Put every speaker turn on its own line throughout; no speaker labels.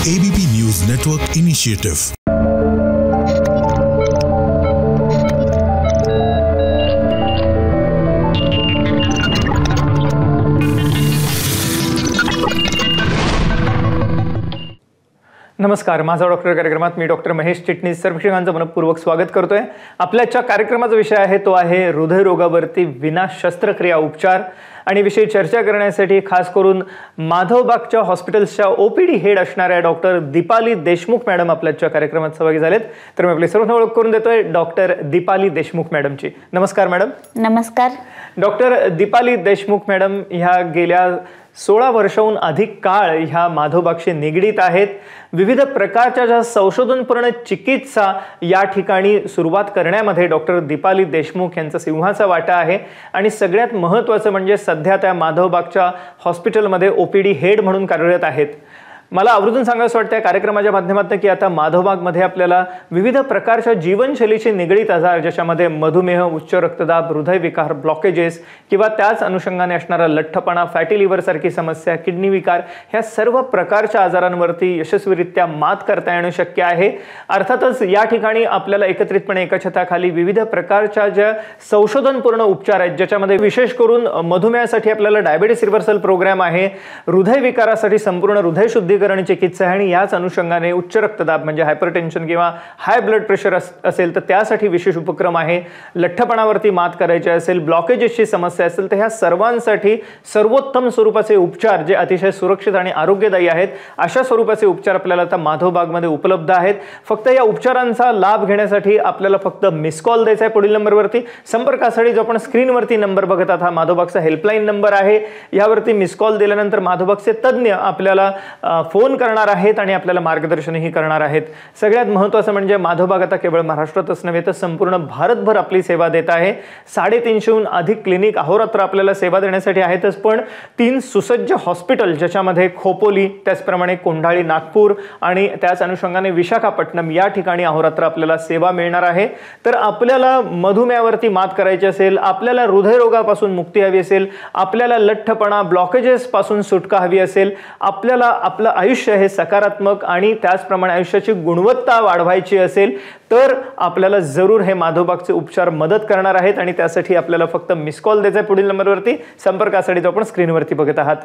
ABP news network initiative.
नमस्कार, माझा doctor कार्यक्रमात मी डॉक्टर महेश चिटणीस सर्व प्रेक्षकांचं मनपूर्वक स्वागत करतोय. आपल्याच्या कार्यक्रमाचा विषय आहे तो आहे हृदयरोगावरती विना शस्त्रक्रिया उपचार. आणि विषयी चर्चा करण्यासाठी खास करून माधवबागच्या हॉस्पिटल्सच्या ओपीडी हेड असणाऱ्या डॉक्टर दीपाली देशमुख मॅडम आपल्याच्या कार्यक्रमात सहभागी झालेत. तर मी आपली सर्वांना ओळख करून देतोय डॉक्टर दीपाली देशमुख मॅडमची. नमस्कार मॅडम.
नमस्कार.
डॉक्टर दीपाली देशमुख मॅडम ह्या गेल्या 16 वर्षाहून अधिक काळ ह्या माधवबागशी निगडीत आहेत. विविध प्रकारच्या ज्या संशोधनपूर्ण चिकित्सा या ठिकाणी सुरुवात करण्यामध्ये डॉक्टर दीपाली देशमुख यांचा सिंहाचा वाटा आहे. आणि सगळ्यात महत्त्वाचं म्हणजे सध्या त्या माधवबागच्या हॉस्पिटलमध्ये ओपीडी हेड म्हणून कार्यरत आहेत. मला आवर्जून सांगायचं वाटतं या कार्यक्रमाच्या माध्यमातून की आता माधवबागमध्ये आपल्याला विविध प्रकारच्या जीवनशैलीशी निगडीत आजार ज्याच्यामध्ये मधुमेह, उच्च रक्तदाब, हृदयविकार, ब्लॉकेजेस किंवा त्याच अनुषंगाने असणारा लठ्ठपणा, फॅटी लिव्हर सारखी समस्या, किडनी विकार ह्या सर्व प्रकारच्या आजारांवरती यशस्वीरित्या मात करता येणं शक्य आहे. अर्थातच या ठिकाणी आपल्याला एकत्रितपणे एका छताखाली विविध प्रकारच्या ज्या संशोधनपूर्ण उपचार आहेत ज्याच्यामध्ये विशेष करून मधुमेहासाठी आपल्याला डायबिटीस रिव्हर्सल प्रोग्राम आहे, हृदयविकारासाठी संपूर्ण हृदय शुद्धी चिकित्सा आहे, आणि याच अनुषंगाने उच्च रक्तदाब म्हणजे हायपरटेन्शन किंवा हाय ब्लड प्रेशर असेल तर त्यासाठी विशेष उपक्रम आहे, लठ्ठपणावरती मात करायची असेल, ब्लॉकेजेसची समस्या असेल तर ह्या सर्वांसाठी सर्वोत्तम स्वरूपाचे उपचार जे अतिशय सुरक्षित आणि आरोग्यदायी आहेत अशा स्वरूपाचे उपचार आपल्याला आता माधवबागमध्ये उपलब्ध आहेत. फक्त या उपचारांचा लाभ घेण्यासाठी आपल्याला फक्त मिस कॉल द्यायचा आहे पुढील नंबरवरती. संपर्कासाठी जो आपण स्क्रीनवरती नंबर बघत आहात हा माधवबागचा हेल्पलाईन नंबर आहे. यावरती मिस कॉल दिल्यानंतर माधवबागचे तज्ज्ञ आपल्याला फोन करणार आहेत आणि आपल्याला मार्गदर्शनही करणार आहेत. सगळ्यात महत्त्वाचं म्हणजे माधवबाग आता केवळ महाराष्ट्रातच नव्हे तर संपूर्ण भारतभर आपली सेवा देत आहे. 350हून अधिक क्लिनिक अहोरात्र आपल्याला सेवा देण्यासाठी आहेतच, पण 3 सुसज्ज हॉस्पिटल ज्याच्यामध्ये खोपोली, त्याचप्रमाणे कोंढाळी, नागपूर आणि त्याच अनुषंगाने विशाखापट्टणम या ठिकाणी अहोरात्र आपल्याला सेवा मिळणार आहे. तर आपल्याला मधुमेहावरती मात करायची असेल, आपल्याला हृदयरोगापासून मुक्ती हवी असेल, आपल्याला लठ्ठपणा, ब्लॉकेजेस पासून सुटका हवी असेल, आपल्याला आपलं आयुष्य हे सकारात्मक आणि त्याचप्रमाणे आयुष्याची गुणवत्ता वाढवायची असेल तर आपल्याला जरूर हे माधवबागचे उपचार मदत करणार आहेत. आणि त्यासाठी आपल्याला फक्त मिस कॉल द्यायचा आहे पुढील नंबरवरती. संपर्कासाठी जो आपण स्क्रीनवरती बघत आहात.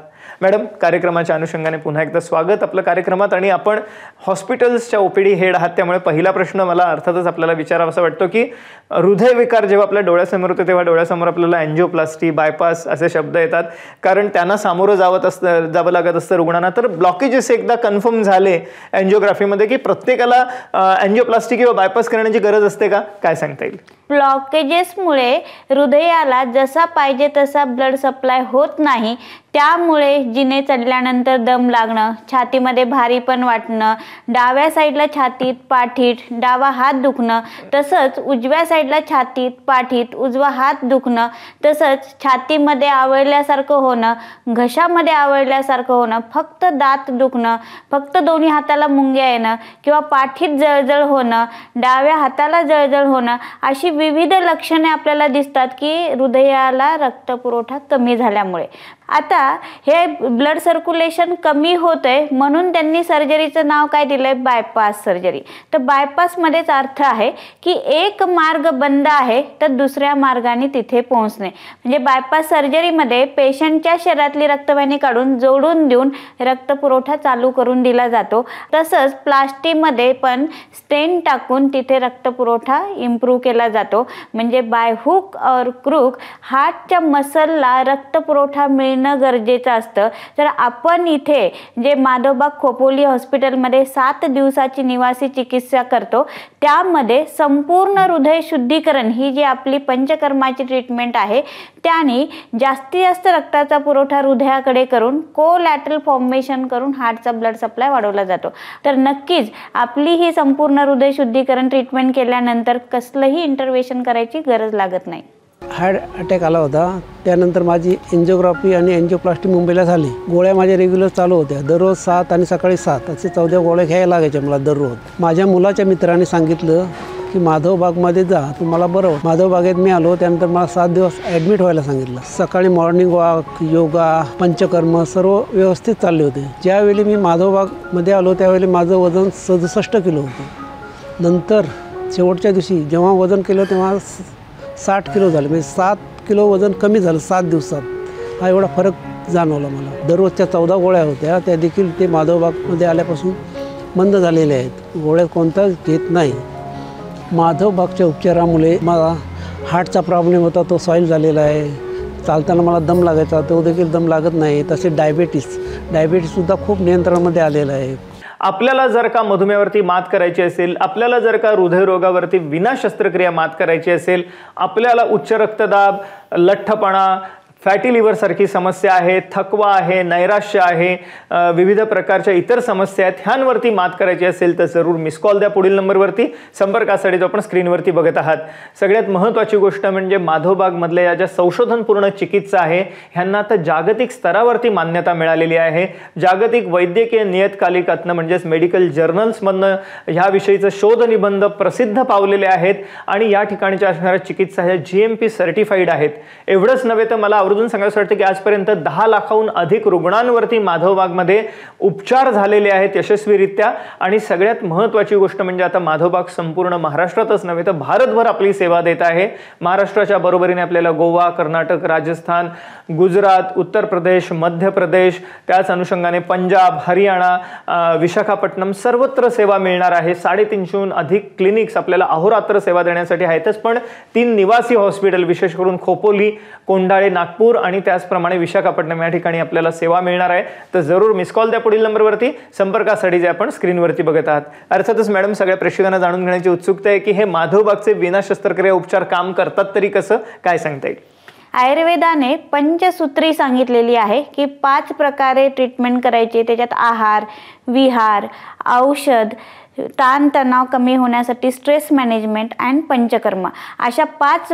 मॅडम, कार्यक्रमाच्या अनुषंगाने पुन्हा एकदा स्वागत आपलं कार्यक्रमात. आणि आपण हॉस्पिटल्सच्या ओपीडी हेड आहात त्यामुळे पहिला प्रश्न मला अर्थातच आपल्याला विचारावासा वाटतो की हृदयविकार जेव्हा आपल्या डोळ्यासमोर होते तेव्हा डोळ्यासमोर आपल्याला अँजिओप्लास्टी, बायपास असे शब्द येतात कारण त्यांना सामोरं जावं लागत असतं रुग्णांना. तर ब्लॉकेजेस एकदा कन्फर्म झाले अँजिओग्राफीमध्ये की प्रत्येकाला अँजिओप्लास्टी किंवा बायपास करण्याची गरज असते का, काय सांगता येईल?
ब्लॉकेजेसमुळे हृदयाला जसा पाहिजे तसा ब्लड सप्लाय होत नाही. त्यामुळे जिने चढल्यानंतर दम लागणं, छातीमध्ये भारीपण वाटणं, डाव्या साईडला छातीत, पाठीत डावा हात दुखणं, तसंच उजव्या साईडला छातीत, पाठीत उजवा हात दुखणं, तसंच छातीमध्ये आवळल्यासारखं होणं, घशामध्ये आवळल्यासारखं होणं, फक्त दात दुखणं, फक्त दोन्ही हाताला मुंग्या येणं किंवा पाठीत जळजळ होणं, डाव्या हाताला जळजळ होणं, अशी विविध लक्षणे आपल्याला दिसतात की हृदयाला रक्तपुरवठा कमी झाल्यामुळे. आता हे ब्लड सर्क्युलेशन कमी होतंय म्हणून त्यांनी सर्जरीचं नाव काय दिलंय, बायपास सर्जरी. तर बायपासमध्येच अर्थ आहे की एक मार्ग बंद आहे तर दुसऱ्या मार्गाने तिथे पोहोचणे. म्हणजे बायपास सर्जरीमध्ये पेशंटच्या शरीरातली रक्तवाहिनी काढून जोडून देऊन रक्तपुरवठा चालू करून दिला जातो. तसंच प्लास्टिकमध्ये पण स्टेंट टाकून तिथे रक्तपुरवठा इम्प्रूव्ह केला जातो. म्हणजे बाय हुक और क्रूक हार्टच्या मसलला रक्तपुरवठा मिळणं गरजेचं असतं. तर आपण इथे जे माधवबाग खोपोली हॉस्पिटलमध्ये 7 दिवसाची निवासी चिकित्सा करतो त्यामध्ये संपूर्ण हृदय शुद्धीकरण ही जी आपली पंचकर्माची ट्रीटमेंट आहे त्याने जास्तीत जास्त रक्ताचा पुरवठा हृदयाकडे करून कोलॅटरल फॉर्मेशन करून हार्टचा ब्लड सप्लाय वाढवला जातो. तर नक्कीच आपली ही संपूर्ण हृदय शुद्धीकरण ट्रीटमेंट केल्यानंतर कसलंही इंटरव्हेन्शन करायची गरज लागत नाही.
हार्ट अटॅक आला होता, त्यानंतर माझी एन्जिओग्राफी आणि एन्जिओप्लास्टी मुंबईला झाली. गोळ्या माझ्या रेग्युलर चालू होत्या, दररोज 7 आणि सकाळी 7 असे 14 गोळ्या घ्यायला लागायच्या मला दररोज. माझ्या मुलाच्या मित्राने सांगितलं की माधवबागमध्ये जा, तुम्हाला बरं होतं. माधवबागेत मी आलो, त्यानंतर मला 7 दिवस ॲडमिट व्हायला सांगितलं. सकाळी मॉर्निंग वॉक, योगा, पंचकर्म सर्व व्यवस्थित चालले होते. ज्यावेळी मी माधवबागमध्ये आलो त्यावेळी माझं वजन 67 किलो होतं. नंतर शेवटच्या दिवशी जेव्हा वजन केलं तेव्हा 60 किलो झालं. म्हणजे 7 किलो वजन कमी झालं 7 दिवसात. हा एवढा फरक जाणवला मला. दररोजच्या 14 गोळ्या होत्या, त्या देखील ते माधवबागमध्ये आल्यापासून बंद झालेल्या आहेत. गोळ्या कोणताच घेत नाही. माधवबागच्या उपचारामुळे मला हार्टचा प्रॉब्लेम होता, तो सॉल्व्ह झालेला आहे. चालताना मला दम लागायचा, तो देखील दम लागत नाही. तसे डायबिटीससुद्धा खूप नियंत्रणामध्ये आलेला आहे.
आपल्याला जर का मधुमेहावरती मात करायची असेल, आपल्याला जर का हृदयरोगावरती विना शस्त्रक्रिया मात करायची असेल, आपल्याला उच्च रक्तदाब, लठ्ठपणा, फॅटी लिव्हरसारखी समस्या आहे, थकवा आहे, नैराश्य आहे, विविध प्रकारच्या इतर समस्या आहेत, ह्यांवरती मात करायची असेल तर जरूर मिस कॉल द्या पुढील नंबरवरती. संपर्कासाठी जो आपण स्क्रीनवरती बघत आहात. सगळ्यात महत्त्वाची गोष्ट म्हणजे माधवबागमधल्या या ज्या संशोधनपूर्ण चिकित्सा आहे ह्यांना आता जागतिक स्तरावरती मान्यता मिळालेली आहे. जागतिक वैद्यकीय नियतकालिकातनं म्हणजेच मेडिकल जर्नल्समधनं ह्याविषयीचं शोधनिबंध प्रसिद्ध पावलेले आहेत आणि या ठिकाणच्या असणाऱ्या चिकित्सा ह्या GMP सर्टिफाईड आहेत. एवढंच नव्हे तर मला आवर्जून सांगायचं वाटतं की आजपर्यंत 10 लाखाहून अधिक रुग्णांवरती माधवबागमध्ये उपचार झालेले आहेत यशस्वीरित्या. आणि सगळ्यात महत्त्वाची गोष्ट म्हणजे आता माधवबाग संपूर्ण महाराष्ट्रातच नव्हे तर भारतभर आपली सेवा देत आहे. महाराष्ट्राच्या बरोबरीने आपल्याला गोवा, कर्नाटक, राजस्थान, गुजरात, उत्तर प्रदेश, मध्य प्रदेश, त्याच अनुषंगाने पंजाब, हरियाणा, विशाखापट्टणम सर्वत्र सेवा मिळणार आहे. 350हून अधिक क्लिनिक्स आपल्याला अहोरात्र सेवा देण्यासाठी आहेतच, पण 3 निवासी हॉस्पिटल विशेष करून खोपोली, कोंढाळे, नागपूर आणि त्याचप्रमाणे विशाखापट्टणम या ठिकाणी आपल्याला सेवा मिळणार आहे. तर जरूर मिस कॉल द्या पुढील नंबरवरती. संपर्कासाठी जे आपण स्क्रीनवरती बघत आहात. अर्थातच मॅडम, सगळ्या प्रेक्षकांना जाणून घेण्याची उत्सुकता आहे की हे माधवबागचे विना शस्त्रक्रिया उपचार काम करतात तरी कसं, काय सांगता येईल?
आयुर्वेदाने पंचसूत्री सांगितलेली आहे की 5 प्रकारे ट्रीटमेंट करायची. त्याच्यात आहार, विहार, औषध, ताणतणाव कमी होण्यासाठी स्ट्रेस मॅनेजमेंट अँड पंचकर्म, अशा 5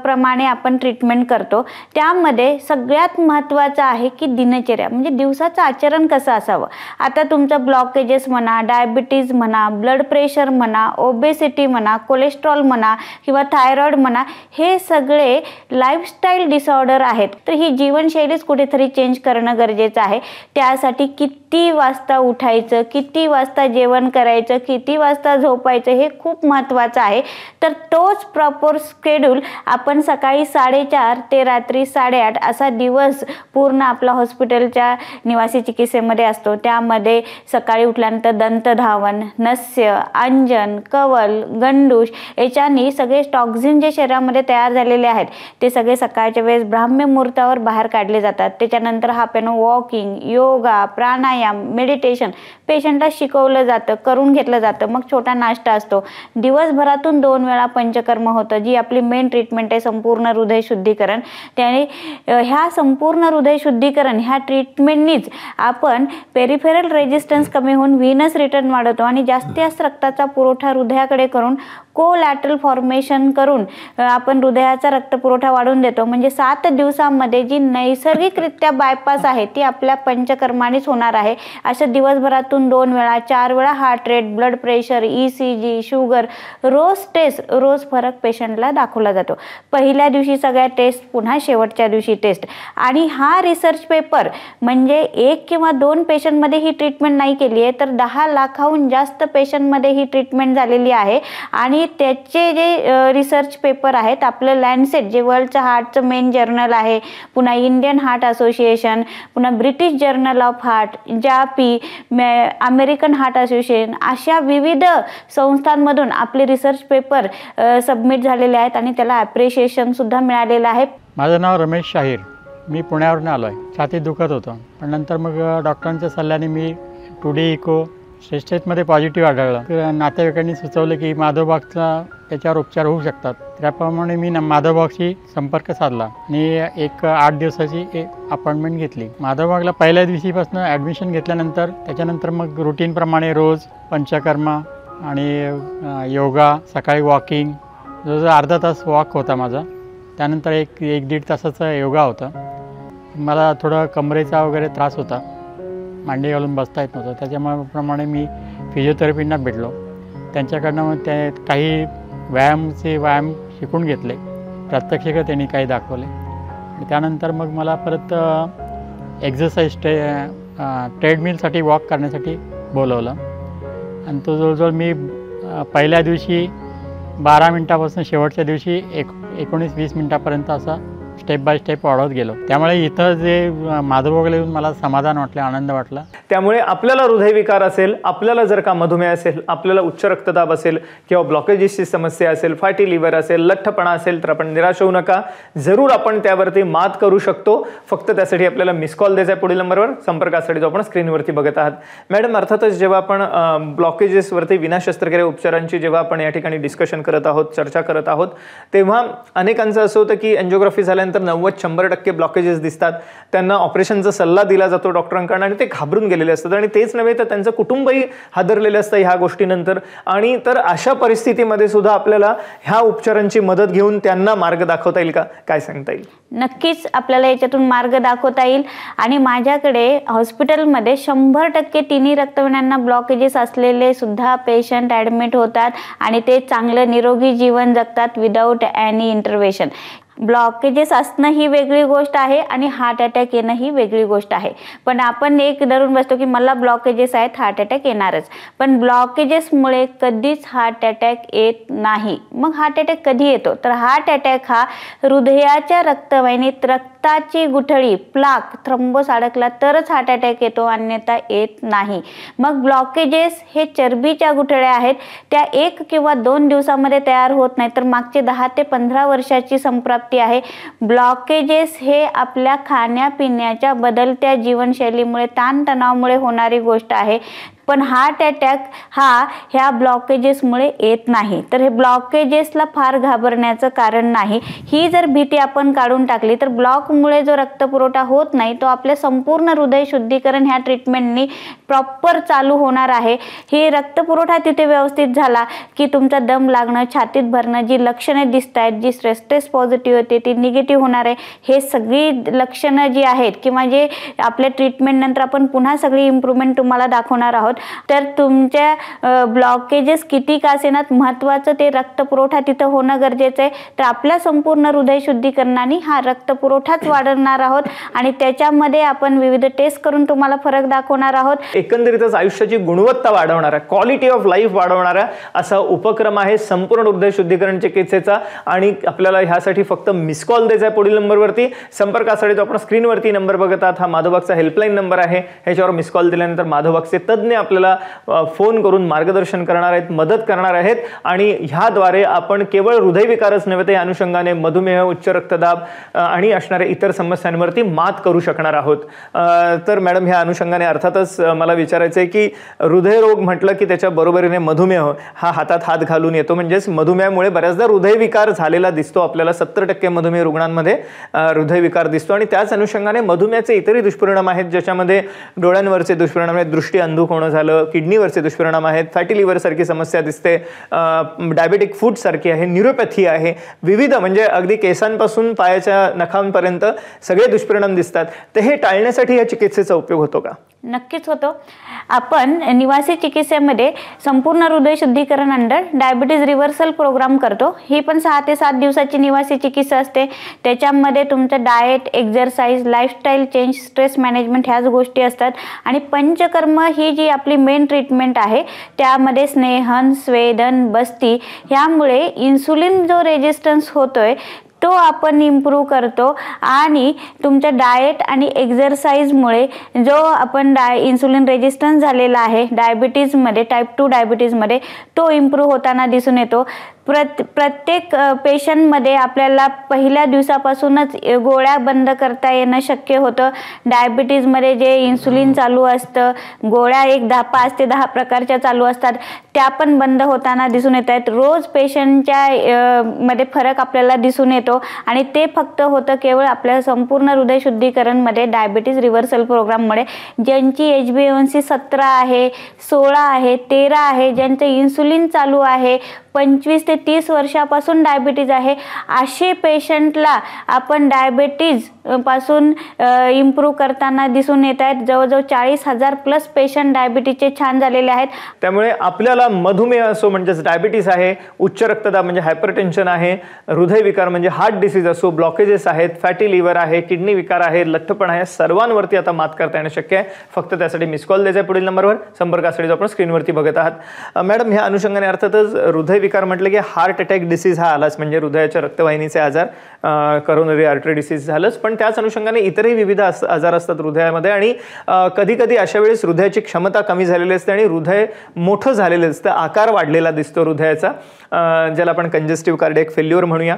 प्रमाणे आपण ट्रीटमेंट करतो. त्यामध्ये सगळ्यात महत्त्वाचं आहे की दिनचर्या, म्हणजे दिवसाचं आचरण कसं असावं. आता तुमचं ब्लॉकेजेस म्हणा, डायबिटीज म्हणा, ब्लड प्रेशर म्हणा, ओबेसिटी म्हणा, कोलेस्ट्रॉल म्हणा किंवा थायरॉइड म्हणा, हे सगळे लाईफस्टाईल डिसऑर्डर आहेत. तर ही जीवनशैलीच कुठेतरी चेंज करणं गरजेचं आहे. त्यासाठी किती वाजता उठायचं, किती वाजता जेवण करायचं, किती वाजता झोपायचं हे खूप महत्त्वाचं आहे. तर तोच प्रॉपर शेड्यूल आपण सकाळी 4:30 ते रात्री 8:30 असा दिवस पूर्ण आपला हॉस्पिटलच्या निवासी चिकित्सेमध्ये असतो. त्यामध्ये सकाळी उठल्यानंतर दंतधावन, नस्य, अंजन, कवल, गंडूश याच्यानी सगळे टॉक्झिन जे शरीरामध्ये तयार झालेले आहेत ते सगळे सकाळच्या वेळेस ब्राह्म्य मुहूर्तावर बाहेर काढले जातात. त्याच्यानंतर हा वॉकिंग, योगा, प्राणायाम, मेडिटेशन पेशंटला शिकवलं जातं, करून घेतलं जातं. मग छोटा नाश्ता असतो. दिवसभरातून 2 वेळा पंचकर्म होतं, जी आपली मेन ट्रीटमेंट आहे संपूर्ण हृदय शुद्धीकरण. त्याने ह्या संपूर्ण हृदय शुद्धीकरण ह्या ट्रीटमेंटनीच आपण पेरिफेरल रेजिस्टन्स कमी होऊन व्हीनस रिटर्न वाढवतो आणि जास्तीत जास्त रक्ताचा पुरवठा हृदयाकडे करून कोलॅटरल फॉर्मेशन करून आपण हृदयाचा रक्तपुरवठा वाढवून देतो. म्हणजे 7 दिवसांमध्ये जी नैसर्गिकरित्या बायपास आहे ती आपल्या पंचकर्मानेच होणार आहे. असं दिवसभरातून 2 वेळा 4 वेळा heart rate, blood pressure, ECG, sugar, रोज टेस्ट, रोज फरक पेशंटला दाखवला जातो. पहिल्या दिवशी सगळ्या टेस्ट, पुन्हा शेवटच्या दिवशी टेस्ट. आणि हा रिसर्च पेपर म्हणजे 1 किंवा 2 पेशंटमध्ये ही ट्रीटमेंट नाही केली आहे, तर 10 लाखाहून जास्त पेशंटमध्ये ही ट्रीटमेंट झालेली आहे. आणि त्याचे जे रिसर्च पेपर आहेत, आपलं लॅन्सेट जे वर्ल्डचं हार्टचं मेन जर्नल आहे, पुन्हा इंडियन हार्ट असोसिएशन, पुन्हा British Journal of Heart, JAPI, American Heart Association, अशा विविध संस्थांमधून आपले रिसर्च पेपर सबमिट झालेले आहेत आणि त्याला ॲप्रिशिएशनसुद्धा मिळालेलं आहे.
माझं नाव रमेश शाहीर. मी पुण्यावरून आलो आहे. छातीत दुखत होतं, पण नंतर मग डॉक्टरांच्या सल्ल्याने मी 2D इको स्टेजमध्ये पॉझिटिव्ह आढळलं. नातेवाईकांनी सुचवलं की माधवबागचा त्याच्यावर उपचार होऊ शकतात. त्याप्रमाणे मी माधवबागशी संपर्क साधला आणि एक 8 दिवसाची अपॉइंटमेंट घेतली. माधवबागला पहिल्या दिवशीपासून ॲडमिशन घेतल्यानंतर त्याच्यानंतर मग रुटीनप्रमाणे रोज पंचकर्म आणि योगा, सकाळी वॉकिंग, जवळजवळ अर्धा तास वॉक होता माझा. त्यानंतर एक 1-1.5 तासाचा योगा होता. मला थोडा कमरेचा वगैरे त्रास होता, मांडी घालून बसता येत नव्हतं. त्याच्याप्रमाणे मी फिजिओथेरपींना भेटलो. त्यांच्याकडनं मग ते काही व्यायाम शिकून घेतले, प्रात्यक्षिकं त्यांनी काही दाखवले आणि त्यानंतर मग मला परत एक्झरसाईज ट्रेडमिलसाठी वॉक करण्यासाठी बोलवलं आणि तो जवळजवळ मी पहिल्या दिवशी 12 मिनटापासून शेवटच्या दिवशी 19-20 मिनटापर्यंत असा स्टेप बाय स्टेप वाढवत गेलो. त्यामुळे इथं जे माधवबागला येऊन मला समाधान वाटलं, आनंद वाटला.
त्यामुळे आपल्याला हृदयविकार असेल, आपल्याला जर का मधुमेह असेल, आपल्याला उच्च रक्तदाब असेल किंवा ब्लॉकेजेसची समस्या असेल, फॅटी लिव्हर असेल, लठ्ठपणा असेल तर आपण निराश होऊ नका. जरूर आपण त्यावरती मात करू शकतो. फक्त त्यासाठी आपल्याला मिस कॉल द्यायचा आहे पुढील नंबरवर. संपर्कासाठी जो आपण स्क्रीनवरती बघत आहात. मॅडम, अर्थातच जेव्हा आपण ब्लॉकेजेसवरती विना शस्त्रक्रिया उपचारांची जेव्हा आपण या ठिकाणी डिस्कशन करत आहोत, चर्चा करत आहोत, तेव्हा अनेकांचं असं होतं की एन्जिओग्राफी झाल्यानंतर 90-100% ब्लॉकेजेस दिसतात. त्यांना ऑपरेशनचा सल्ला दिला जातो डॉक्टरांकडून आणि ते घाबरून गेलेले असतात आणि तेच नव्हे तर त्यांचं कुटुंबही हादरलेलं असतं ह्या गोष्टीनंतर. आणि तर अशा परिस्थितीमध्ये सुद्धा आपल्याला ह्या उपचारांची मदत घेऊन त्यांना मार्ग दाखवता येईल का? काय सांगता येईल?
नक्कीच आपल्याला याच्यातून मार्ग दाखवता येईल. आणि माझ्याकडे हॉस्पिटलमध्ये 100% तिन्ही रक्तवाहिन्यांना ब्लॉकेजेस असलेले सुद्धा पेशंट ॲडमिट होतात आणि ते चांगलं निरोगी जीवन जगतात विदाऊट एनी इंटरव्हेन्शन. ब्लॉकेजेस असणं ही वेगळी गोष्ट आहे आणि हार्ट अटॅक येणं ही वेगळी गोष्ट आहे. पण आपण एक धरून बसतो की मला ब्लॉकेजेस आहेत, हार्ट अटॅक येणारच. पण ब्लॉकेजेसमुळे कधीच हार्ट अटॅक येत नाही. मग हार्ट अटॅक कधी येतो? तर हार्ट अटॅक हा हृदयाच्या रक्तवाहिनीत रक्ताची गुठळी प्लाक थ्रोम्बोस अडकला तरच हार्ट अटॅक येतो, अन्यथा येत नाही. मग ब्लॉकेजेस हे चरबीच्या गुठळ्या आहेत, त्या 1 किंवा 2 दिवसामध्ये तयार होत नाही, तर मागचे 10 ते 15 वर्षाची संप्राप्ती आहे. ब्लॉकेजेस हे आपल्या खाण्यापिण्याच्या बदलत्या जीवनशैलीमुळे, ताणतणावामुळे होणारी गोष्ट आहे. पण हार्ट अटॅक हा ह्या ब्लॉकेजेसमुळे येत नाही. तर हे ब्लॉकेजेसला फार घाबरण्याचं कारण नाही. ही जर भीती आपण काढून टाकली तर ब्लॉकमुळे जो रक्तपुरवठा होत नाही तो आपल्या संपूर्ण हृदय शुद्धीकरण ह्या ट्रीटमेंटनी प्रॉपर चालू होणार आहे. हे रक्तपुरवठा तिथे व्यवस्थित झाला की तुमचा दम लागणं, छातीत भरणं, जी लक्षणे दिसत आहेत, जी स्ट्रेस पॉझिटिव्ह होते ती निगेटिव्ह होणार आहे. हे सगळी लक्षणं जी आहेत किंवा जे आपल्या ट्रीटमेंटनंतर आपण पुन्हा सगळी इम्प्रूव्हमेंट तुम्हाला दाखवणार आहोत. तर तुमच्या ब्लॉकेजेस किती का असेनात, महत्त्वाचं ते रक्तपुरवठा तिथं होणं गरजेचं आहे. तर आपल्या संपूर्ण हृदय शुद्धीकरणाने हा रक्तपुरवठाच वाढवणार आहोत आणि त्याच्यामध्ये आपण विविध टेस्ट करून तुम्हाला फरक दाखवणार आहोत.
एकंदरीतच आयुष्याची गुणवत्ता वाढवणारा, क्वालिटी ऑफ लाईफ वाढवणारा असा उपक्रम आहे संपूर्ण हृदय शुद्धीकरण चिकित्सेचा. आणि आपल्याला ह्यासाठी फक्त मिस कॉल द्यायचा आहे पुढील नंबरवरती. संपर्कासाठी जो आपण स्क्रीनवरती नंबर बघत आहात हा माधवबागचा हेल्पलाईन नंबर आहे. ह्याच्यावर मिस कॉल दिल्यानंतर माधवबागचे तज्ज्ञ आपल्याला फोन करून मार्गदर्शन करणार आहेत, मदत करणार आहेत. आणि ह्याद्वारे आपण केवळ हृदयविकारच नव्हे तर या अनुषंगाने मधुमेह, उच्च रक्तदाब आणि असणाऱ्या इतर समस्यांवरती मात करू शकणार आहोत. तर मॅडम, ह्या अनुषंगाने अर्थातच मला विचारायचं आहे की हृदयरोग म्हटलं की त्याच्या बरोबरीने मधुमेह हा हातात हात घालून येतो. म्हणजेच मधुमेहामुळे बऱ्याचदा हृदयविकार झालेला दिसतो. आपल्याला 70% मधुमेह रुग्णांमध्ये हृदयविकार दिसतो. आणि त्याच अनुषंगाने मधुमेहाचे इतरही दुष्परिणाम आहेत, ज्याच्यामध्ये डोळ्यांवरचे दुष्परिणाम आहेत, दृष्टी अंधुक होणं झालं, किडनीवरचे दुष्परिणाम आहेत, फॅटी लिव्हर सारखी समस्या दिसते, डायबेटिक फूड सारखी आहे, न्यूरोपॅथी आहे, विविध म्हणजे अगदी केसांपासून पायाच्या नखांपर्यंत सगळे दुष्परिणाम दिसतात. तर हे टाळण्यासाठी या चिकित्सेचा उपयोग होतो का?
नक्कीच होतो. आपण निवासी चिकित्सेमध्ये संपूर्ण हृदय शुद्धीकरण अंडर डायबिटीज रिव्हर्सल प्रोग्राम करतो. ही पण 6 ते 7 दिवसाची निवासी चिकित्सा असते. त्याच्यामध्ये तुमचं diet, exercise, lifestyle change, stress management ह्याच गोष्टी असतात. आणि पंचकर्म ही जी आपली मेन ट्रीटमेंट आहे त्यामध्ये स्नेहन, स्वेदन, बस्ती ह्यामुळे इन्सुलिन जो रेजिस्टन्स होतोय तो आपण इम्प्रूव्ह करतो. आणि तुमच्या डाएट आणि एक्झरसाइजमुळे जो आपण इन्सुलिन रेजिस्टन्स झालेला आहे डायबिटीजमध्ये, टाईप 2 डायबिटीजमध्ये, तो इम्प्रूव्ह होताना दिसून येतो. प्रत्येक पेशंटमध्ये आपल्याला पहिल्या दिवसापासूनच गोळ्या बंद करता येणं शक्य होतं. डायबिटीजमध्ये जे इन्सुलिन चालू असतं, गोळ्या 5 ते 10 प्रकारच्या चालू असतात, त्या पण बंद होताना दिसून येत आहेत. रोज पेशंटच्या मध्ये फरक आपल्याला दिसून येतो. आणि ते फक्त होतं केवळ आपल्या संपूर्ण हृदय शुद्धीकरणमध्ये डायबिटीज रिव्हर्सल प्रोग्राममुळे. ज्यांची HbA1c 17 आहे, 16 आहे, 13 आहे, ज्यांचं इन्सुलिन चालू आहे, 25 ते 30 वर्षापासून डायबिटीज आहे असे पेशंटला आपण डायबिटीज पासून इम्प्रूव्ह करताना दिसून येत आहेत. जवळजवळ 40,000 प्लस पेशंट डायबिटीजचे छान झालेले आहेत.
त्यामुळे आपल्याला मधुमेह असो म्हणजेच डायबिटीस आहे, उच्च रक्तदाब म्हणजे हायपरटेन्शन आहे, हृदयविकार म्हणजे हार्ट डिसीज असो, ब्लॉकेजेस आहेत, फॅटी लिव्हर आहे, किडनी विकार आहे, लठ्ठपणा आहे, सर्वांवरती आता मात करता येणं शक्य आहे. फक्त त्यासाठी मिस कॉल द्यायचा पुढील नंबरवर. संपर्कासाठी आपण स्क्रीनवरती बघत आहात. मॅडम, ह्या अनुषंगाने अर्थातच हृदयविकार म्हटलं की हार्ट अटॅक डिसीज हा आलाच, म्हणजे हृदयाच्या रक्तवाहिनीचे आजार, करोनरी आर्टरी डिसीज झालंच. पण त्याच अनुषंगाने इतरही विविध आजार असतात हृदयामध्ये आणि कधी कधी अशा वेळेस हृदयाची क्षमता कमी झालेली असते आणि हृदय मोठं झालेलं असतं, आकार वाढलेला दिसतो हृदयाचा, ज्याला आपण कंजेस्टिव्ह कार्डियक फेल्युअर म्हणूया,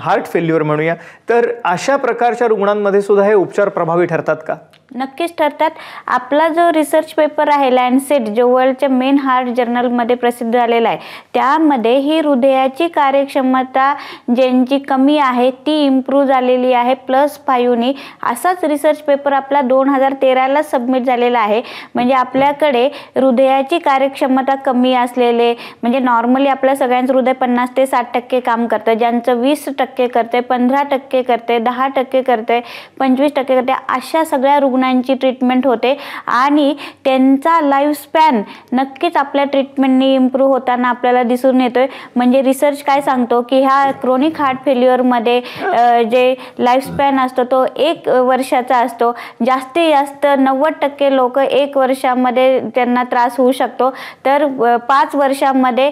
हार्ट फेल्युअर म्हणूया. तर अशा प्रकारच्या रुग्णांमध्ये सुद्धा हे उपचार प्रभावी ठरतात का?
नक्कीच ठरतात. आपला जो रिसर्च पेपर आहे लॅन्सेट, जो वर्ल्डच्या मेन हार्ट जर्नलमध्ये प्रसिद्ध झालेला आहे, त्यामध्ये ही हृदयाची कार्यक्षमता ज्यांची कमी आहे ती इम्प्रूव्ह झालेली आहे +5नी. असाच रिसर्च पेपर आपला 2013ला सबमिट झालेला आहे. म्हणजे आपल्याकडे हृदयाची कार्यक्षमता कमी असलेले, म्हणजे नॉर्मली आपल्या सगळ्यांचं हृदय 50 ते 60% काम करतं, ज्यांचं 20% करते, 15% करते, 10% करते, 25% करते, अशा सगळ्या रुग्णांची ट्रीटमेंट होते आणि त्यांचा लाईफ स्पॅन नक्कीच आपल्या ट्रीटमेंटनी इम्प्रूव्ह होताना आपल्याला दिसून येतोय. म्हणजे रिसर्च काय सांगतो की ह्या क्रोनिक हार्ट फेल्युअरमध्ये जे लाईफ स्पॅन असतो तो 1 वर्षाचा असतो. जास्तीत जास्त 90% लोक 1 वर्षामध्ये त्यांना त्रास होऊ शकतो, तर 5 वर्षामध्ये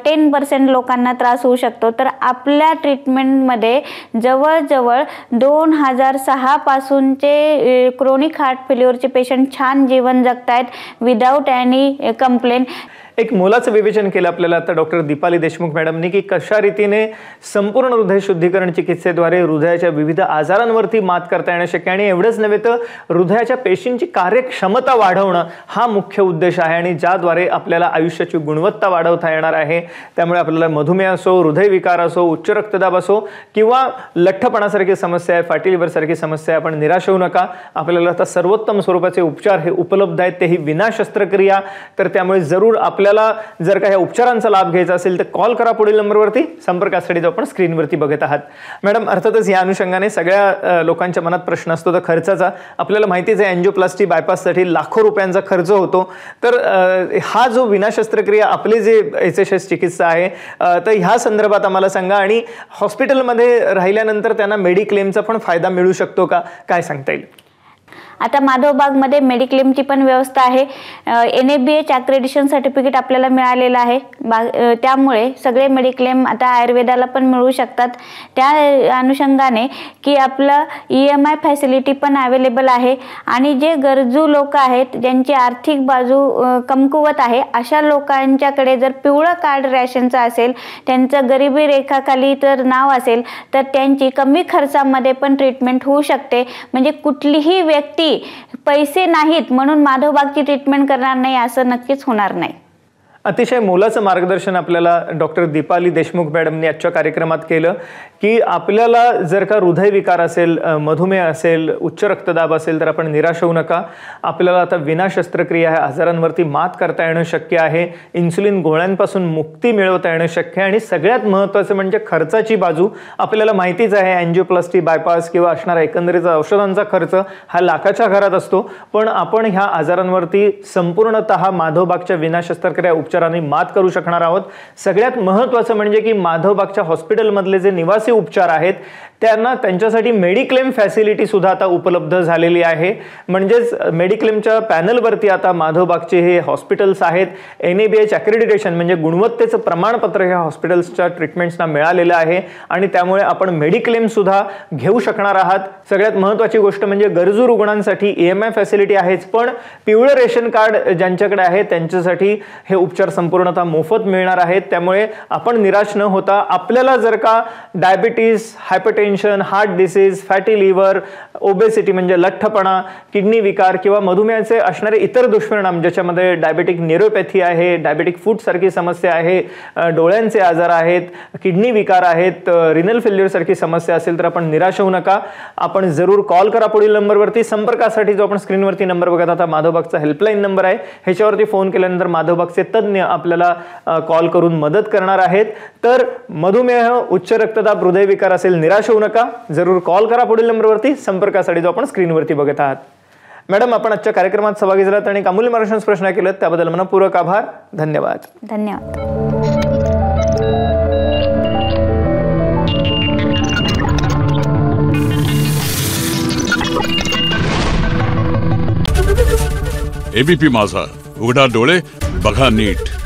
10% लोकांना त्रास होऊ शकतो. तर आपल्या ट्रीटमेंटमध्ये जवळजवळ 2006 पासूनचे क्रोनिक हार्ट फेल्युअरचे पेशंट छान जीवन जगतायत विदाऊट एनी कंप्लेन.
एक मोलाचं विवेचन केलं आपल्याला आता डॉक्टर दीपाली देशमुख मॅडमनी की कशा रीतीने संपूर्ण हृदय शुद्धीकरण चिकित्सेद्वारे हृदयाच्या विविध आजारांवरती मात करता येणं शक्य, आणि एवढंच नव्हे तर हृदयाच्या पेशींची कार्यक्षमता वाढवणं हा मुख्य उद्देश आहे आणि ज्याद्वारे आपल्याला आयुष्याची गुणवत्ता वाढवता येणार आहे. त्यामुळे आपल्याला मधुमेह असो, हृदयविकार असो, उच्च रक्तदाब असो किंवा लठ्ठपणासारखी समस्या आहे, फॅटी लिव्हरसारखी समस्या आहे, आपण निराश होऊ नका. आपल्याला आता सर्वोत्तम स्वरूपाचे उपचार हे उपलब्ध आहेत, तेही विना शस्त्रक्रिया. तर त्यामुळे जरूर आपल्याला जर का ह्या उपचारांचा लाभ घ्यायचा असेल तर कॉल करा पुढील नंबरवरती. संपर्कासाठी जो आपण स्क्रीनवरती बघत आहात. मॅडम, अर्थातच या अनुषंगाने सगळ्या लोकांच्या मनात प्रश्न असतो तर खर्चाचा. आपल्याला माहितीच आहे अँजिओप्लास्टी बायपाससाठी लाखो रुपयांचा खर्च होतो. तर हा जो विना शस्त्रक्रिया आपले जे HSS चिकित्सा आहे, तर ह्या संदर्भात आम्हाला सांगा. आणि हॉस्पिटलमध्ये राहिल्यानंतर त्यांना मेडिक्लेमचा पण फायदा मिळू शकतो का, काय सांगता येईल?
आता माधवबागमध्ये मेडिक्लेमची पण व्यवस्था आहे. NABH अक्रेडिशन सर्टिफिकेट आपल्याला मिळालेलं आहे. त्यामुळे सगळे मेडिक्लेम आता आयुर्वेदाला पण मिळू शकतात. त्या अनुषंगाने की आपलं EMI फॅसिलिटी पण अवेलेबल आहे. आणि जे गरजू लोक आहेत, ज्यांची आर्थिक बाजू कमकुवत आहे, अशा लोकांच्याकडे जर पिवळं कार्ड रॅशनचं असेल, त्यांचं गरिबी रेखाखाली तर नाव असेल, तर त्यांची कमी खर्चामध्ये पण ट्रीटमेंट होऊ शकते. म्हणजे कुठलीही व्यक्ती पैसे नाहीत म्हणून माधवबागची ट्रीटमेंट करणार नाही असं नक्कीच होणार नाही.
अतिशय मोलाचं मार्गदर्शन आपल्याला डॉक्टर दीपाली देशमुख मॅडमने आजच्या कार्यक्रमात केलं की आपल्याला जर का हृदयविकार असेल, मधुमेह असेल, उच्च रक्तदाब असेल तर आपण निराश होऊ नका. आपल्याला आता विना शस्त्रक्रिया ह्या आजारांवरती मात करता येणं शक्य आहे. इन्सुलिन गोळ्यांपासून मुक्ती मिळवता येणं शक्य आहे. आणि सगळ्यात महत्त्वाचं म्हणजे खर्चाची बाजू. आपल्याला माहितीच आहे अँजिओप्लास्टी बायपास किंवा असणारा एकंदरीत औषधांचा खर्च हा लाखाच्या घरात असतो. पण आपण ह्या आजारांवरती संपूर्णतः माधवबागच्या विना शस्त्रक्रिया उपचारांनी मात करू शकणार आहोत. सगळ्यात महत्त्वाचं म्हणजे की माधवबागच्या हॉस्पिटलमधले जे निवासी उपचार आहेत त्यांना त्यांच्यासाठी मेडिक्लेम फॅसिलिटी सुद्धा आता उपलब्ध झालेली आहे. म्हणजेच मेडिक्लेमच्या पॅनलवरती आता माधवबागचे हे हॉस्पिटल्स आहेत. NABH अक्रेडिटेशन म्हणजे गुणवत्तेचं प्रमाणपत्र ह्या हॉस्पिटल्सच्या ट्रीटमेंट्सना मिळालेलं आहे आणि त्यामुळे आपण मेडिक्लेम सुद्धा घेऊ शकणार आहात. सगळ्यात महत्त्वाची गोष्ट म्हणजे गरजू रुग्णांसाठी EMI फॅसिलिटी आहेच, पण पिवळं रेशन कार्ड ज्यांच्याकडे आहे त्यांच्यासाठी हे उपचार संपूर्णतः मोफत मिळणार आहेत. त्यामुळे आपण निराश न होता आपल्याला जर का diabetes, hypertension, heart disease, fatty liver, obesity म्हणजे लठ्ठपणा, किडनी विकार किंवा मधुमेहाचे असणारे इतर दुष्परिणाम ज्याच्यामध्ये डायबेटिक न्यूरोपॅथी आहे, डायबेटिक फूट सारखी समस्या आहे, डोळ्यांचे आजार आहेत, किडनी विकार आहेत, रिनल फेल्युअर सारखी समस्या असेल तर आपण निराश होऊ नका. आपण जरूर कॉल करा पुढील नंबरवरती. संपर्कासाठी जो आपण स्क्रीनवरती नंबर बघत आता माधवबागचा हेल्पलाईन नंबर आहे, ह्याच्यावरती फोन केल्यानंतर माधवबागचे तज्ञ तज्ज्ञ आपल्याला कॉल करून मदत करणार आहेत. तर मधुमेह, उच्च रक्तदाब, हृदयविकार असेल, निराश होऊ नका, जरूर कॉल करा पुढील नंबरवरती, संपर्कासाठी जो आपण स्क्रीनवरती बघत आहात. मॅडम, आपण आजच्या कार्यक्रमात सहभागी झालात आणि अमूल्य मार्गदर्शन प्रश्न केलेत त्याबद्दल मनपूर्वक आभार. धन्यवाद.
धन्यवाद.
एबीपी माझा, उघडा डोळे बघा नीट.